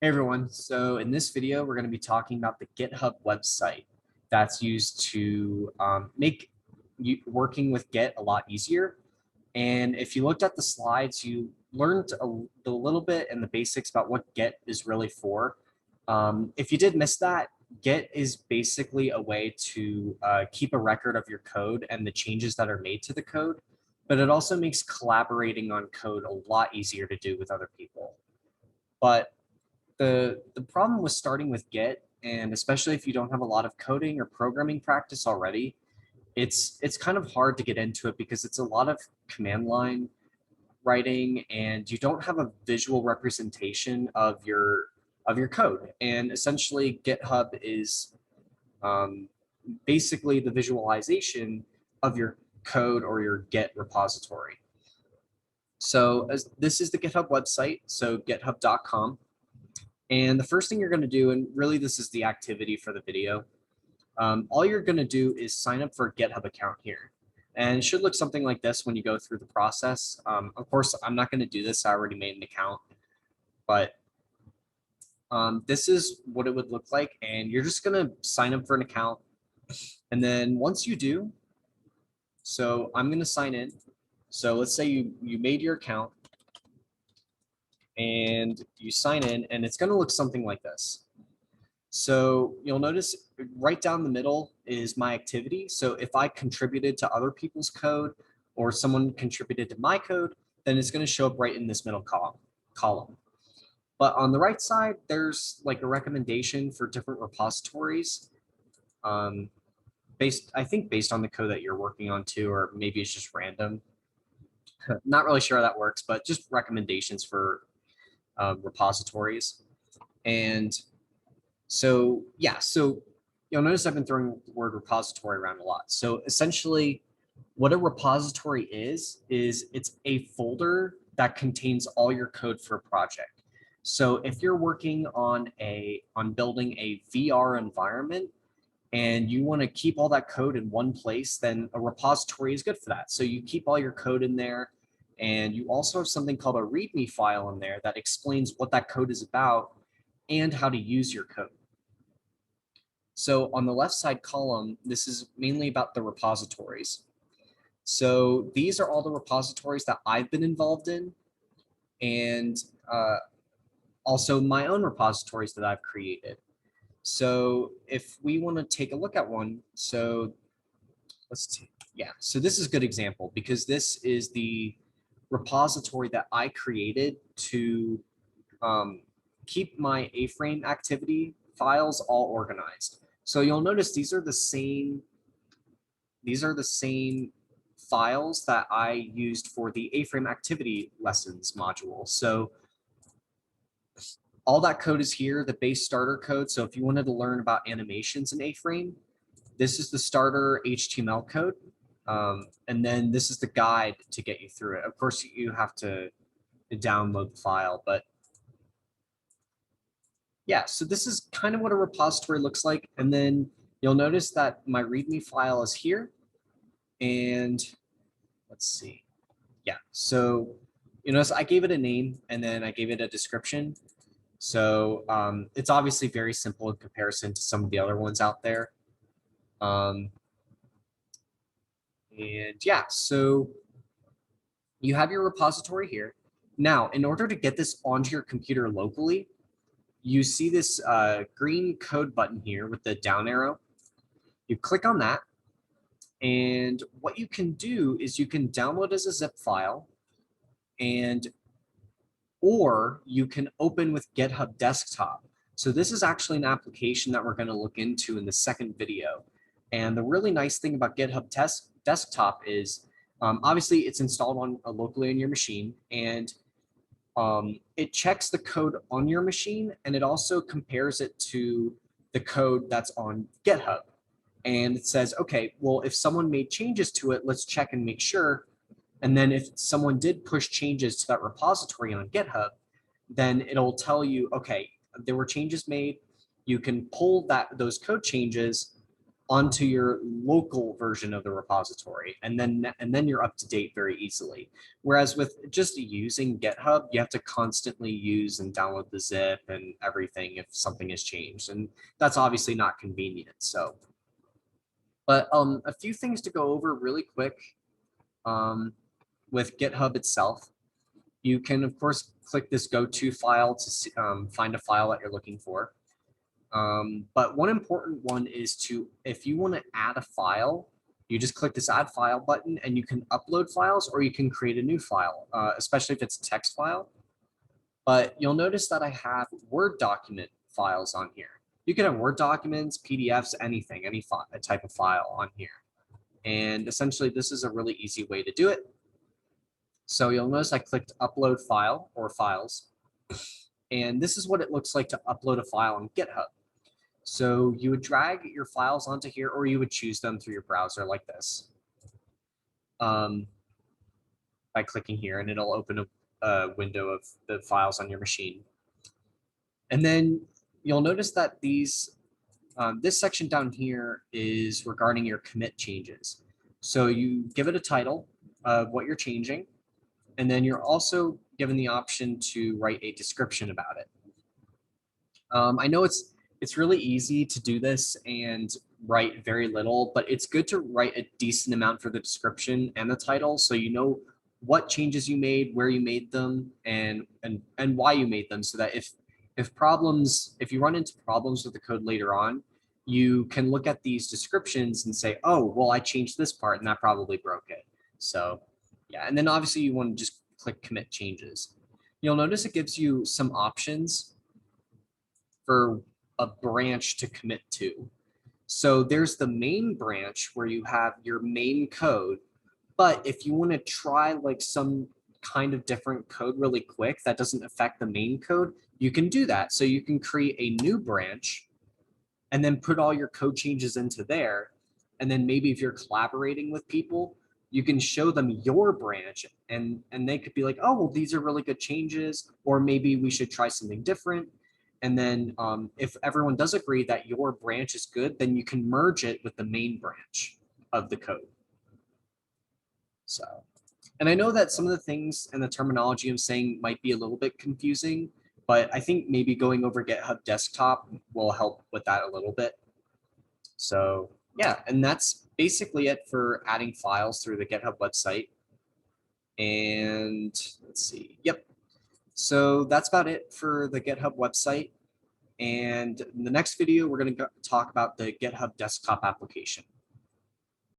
Hey everyone, so in this video, we're going to be talking about the GitHub website that's used to make working with Git a lot easier. And if you looked at the slides, you learned a little bit and the basics about what Git is really for. If you did miss that, Git is basically a way to keep a record of your code and the changes that are made to the code, but it also makes collaborating on code a lot easier to do with other people. But the problem with starting with Git, and especially if you don't have a lot of coding or programming practice already, it's kind of hard to get into it because it's a lot of command line writing and you don't have a visual representation of your code. And essentially GitHub is basically the visualization of your code or your Git repository. So this is the GitHub website, so github.com. And the first thing you're going to do, and really this is the activity for the video, all you're going to do is sign up for a GitHub account here. And it should look something like this when you go through the process. Of course, I'm not going to do this. I already made an account. But this is what it would look like. And you're just going to sign up for an account. And then once you do, so I'm going to sign in. So let's say you made your account and you sign in, and it's going to look something like this. So you'll notice right down the middle is my activity. So if I contributed to other people's code or someone contributed to my code, then it's going to show up right in this middle column. But on the right side, there's like a recommendation for different repositories, I think based on the code that you're working on too, or maybe it's just random. Not really sure how that works, but just recommendations for repositories. And so, yeah, so you'll notice I've been throwing the word repository around a lot. So essentially what a repository is it's a folder that contains all your code for a project. So if you're working on building a VR environment and you want to keep all that code in one place, then a repository is good for that. So you keep all your code in there, and you also have something called a README file in there that explains what that code is about and how to use your code. So on the left side column, this is mainly about the repositories. So these are all the repositories that I've been involved in, and also my own repositories that I've created. So if we want to take a look at one, so let's see. Yeah, so this is a good example because this is the repository that I created to keep my A-frame activity files all organized. So you'll notice these are the same files that I used for the A-frame activity lessons module. So all that code is here, the base starter code. So if you wanted to learn about animations in A-frame, this is the starter HTML code. And then this is the guide to get you through it. Of course, you have to download the file, but yeah, so this is kind of what a repository looks like. And then you'll notice that my README file is here. And let's see. Yeah, so you notice I gave it a name and then I gave it a description. So it's obviously very simple in comparison to some of the other ones out there. And yeah, so you have your repository here. Now, in order to get this onto your computer locally, you see this green code button here with the down arrow. You click on that. And what you can do is you can download as a zip file, or you can open with GitHub Desktop. So this is actually an application that we're going to look into in the second video. And the really nice thing about GitHub Desktop is obviously it's installed on locally on your machine, and it checks the code on your machine, and it also compares it to the code that's on GitHub. And it says, okay, well, if someone made changes to it, let's check and make sure. And then if someone did push changes to that repository on GitHub, then it'll tell you, okay, there were changes made. You can pull those code changes onto your local version of the repository, and then you're up to date very easily. Whereas with just using GitHub, you have to constantly use and download the zip and everything if something has changed, and that's obviously not convenient. So, but a few things to go over really quick with GitHub itself. You can of course click this go to file to find a file that you're looking for. But one important one is if you want to add a file, you just click this add file button and you can upload files or you can create a new file, especially if it's a text file. But you'll notice that I have Word document files on here. You can have Word documents, PDFs, anything, any type of file on here. And essentially this is a really easy way to do it. So you'll notice I clicked upload file or files. And this is what it looks like to upload a file on GitHub. So you would drag your files onto here, or you would choose them through your browser like this by clicking here, and it'll open a window of the files on your machine. And then you'll notice that this section down here is regarding your commit changes. So you give it a title of what you're changing, and then you're also given the option to write a description about it. I know it's really easy to do this and write very little, but it's good to write a decent amount for the description and the title, so you know what changes you made, where you made them, and why you made them, so that if you run into problems with the code later on, you can look at these descriptions and say, oh, well, I changed this part and that probably broke it. So yeah, and then obviously you want to just click commit changes. You'll notice it gives you some options for a branch to commit to. So there's the main branch where you have your main code, but if you want to try like some kind of different code really quick that doesn't affect the main code, you can do that. So you can create a new branch and then put all your code changes into there. And then maybe if you're collaborating with people, you can show them your branch and they could be like, oh, well, these are really good changes, or maybe we should try something different. And then if everyone does agree that your branch is good, then you can merge it with the main branch of the code. So, and I know that some of the things and the terminology I'm saying might be a little bit confusing, but I think maybe going over GitHub Desktop will help with that a little bit. So yeah, and that's basically it for adding files through the GitHub website. And let's see, yep. So that's about it for the GitHub website. And in the next video, we're going to talk about the GitHub desktop application.